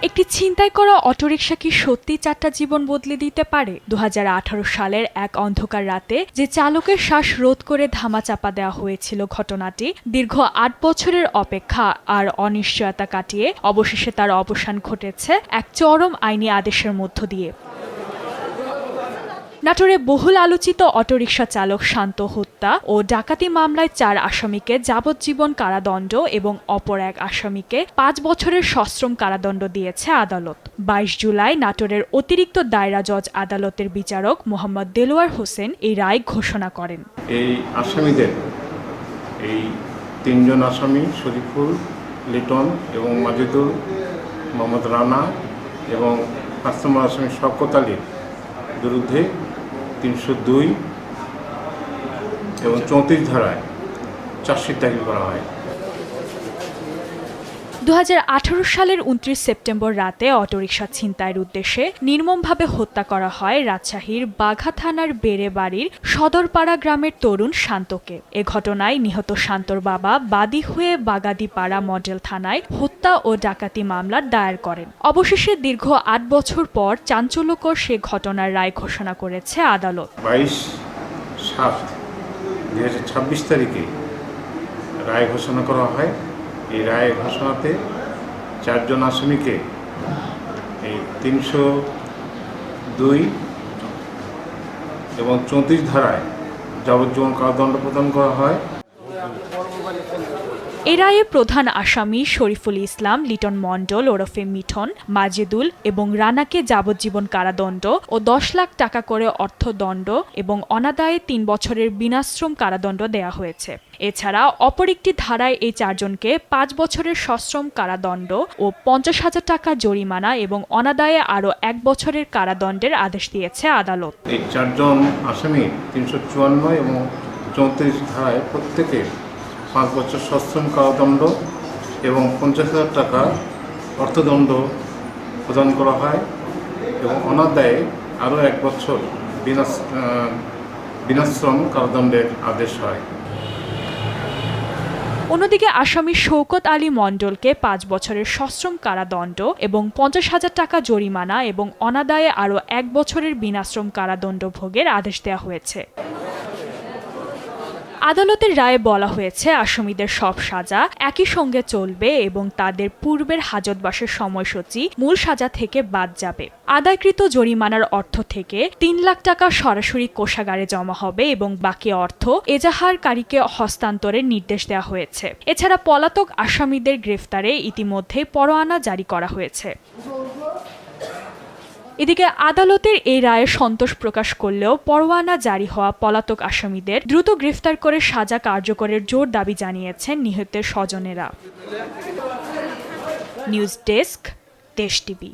একটি ছিনতাই করা অটোরিকশা কি সত্যি 4টা জীবন বদলে দিতে পারে? 2018 সালের এক অন্ধকার রাতে যে চালকের শ্বাস রোধ করে ধামাচাপা দেওয়া হয়েছিল ঘটনাটি দীর্ঘ 8 বছরের অপেক্ষা আর অনিশ্চয়তা কাটিয়ে অবশেষে তার অবসান ঘটেছে এক চরম আইনি আদেশের মধ্য দিয়ে। নাটোরে বহুল আলোচিত অটোরিকশা চালক শান্ত হত্যা ও ডাকাতি মামলায় 4 আসামিকে যাবজ্জীবন কারাদণ্ড এবং অপর এক আসামিকে 5 বছরের সশ্রম কারাদণ্ড দিয়েছে আদালত। 22 জুলাই নাটোরের অতিরিক্ত দায়রা জজ আদালতের বিচারক মোহাম্মদ দেলোয়ার হোসেন এই রায় ঘোষণা করেন। এই আসামিদের এই 3 জন আসামি শরীফুল, লিটন এবং মাজিদুল, মোহাম্মদ রানা এবং 5 নম্বর আসামি শওকত আলীর বিরুদ্ধে 302 এবং 34 ধারায় চার্জশিট দাখিল করা হয়। 2018 সালের 29 সেপ্টেম্বর রাতে অটোরিকশা ছিনতাইয়ের উদ্দেশ্যে নির্মমভাবে হত্যা করা হয় রাজশাহীর বাঘা থানার বেড়েবাড়ির সদরপাড়া গ্রামের তরুণ শান্তকে। এ ঘটনায় নিহত শান্তর বাবা বাদী হয়ে বাগাদীপাড়া মডেল থানায় হত্যা ও ডাকাতি মামলা দায়ের করেন। অবশেষে দীর্ঘ 8 বছর পর চাঞ্চল্যকর সে ঘটনার রায় ঘোষণা করেছে আদালত। 22/7/2026 তারিখে রায় ঘোষণা করা হয়। এই রায় ঘোষণাতে 4 জন আসামিকে এই 302 এবং 34 ধারায় যাবজ্জীবন কারাদণ্ড প্রদান করা হয়। এ রায়ে প্রধান আসামি শরীফুল ইসলাম, লিটন মণ্ডল ওরফে মিঠন, মাজেদুল এবং রানাকে যাবজ্জীবন কারাদণ্ড ও 10 লাখ টাকা করে অর্থদণ্ড এবং অনাদায়ে 3 বছরের বিনাশ্রম কারাদণ্ড দেয়া হয়েছে। এছাড়া অপর একটি ধারায় এই 4 জনকে 5 বছরের সশ্রম কারাদণ্ড ও 50,000 টাকা জরিমানা এবং অনাদায়ে আরও 1 বছরের কারাদণ্ডের আদেশ দিয়েছে আদালত। এই 4 জন আসামি 354 এবং 34 ধারায় প্রত্যেকে 5 বছর সশ্রম কারাদণ্ড এবং 50,000 টাকা অর্থদণ্ড প্রদান করা হয় এবং অনাদায়ে আরও 1 বছর বিনাশ্রম কারাদণ্ডের আদেশ হয়। অন্যদিকে আসামি শওকত আলী মণ্ডলকে 5 বছরের সশ্রম কারাদণ্ড এবং 50,000 টাকা জরিমানা এবং অনাদায়ে আরও 1 বছরের বিনাশ্রম কারাদণ্ড ভোগের আদেশ দেওয়া হয়েছে। আদালতের রায়ে বলা হয়েছে আসামিদের সব সাজা একই সঙ্গে চলবে এবং তাদের পূর্বের হাজতবাসের সময়সূচি মূল সাজা থেকে বাদ যাবে। আদায়কৃত জরিমানার অর্থ থেকে 3 লাখ টাকা সরাসরি কোষাগারে জমা হবে এবং বাকি অর্থ এজাহারকারীকে হস্তান্তরের নির্দেশ দেওয়া হয়েছে। এছাড়া পলাতক আসামিদের গ্রেফতারে ইতিমধ্যে পরোয়ানা জারি করা হয়েছে। এদিকে আদালতের এই রায়ে সন্তোষ প্রকাশ করলেও পরোয়ানা জারি হওয়া পলাতক আসামিদের দ্রুত গ্রেফতার করে সাজা কার্যকরের জোর দাবি জানিয়েছেন নিহতের স্বজনেরা। নিউজ ডেস্ক, দেশ টিভি।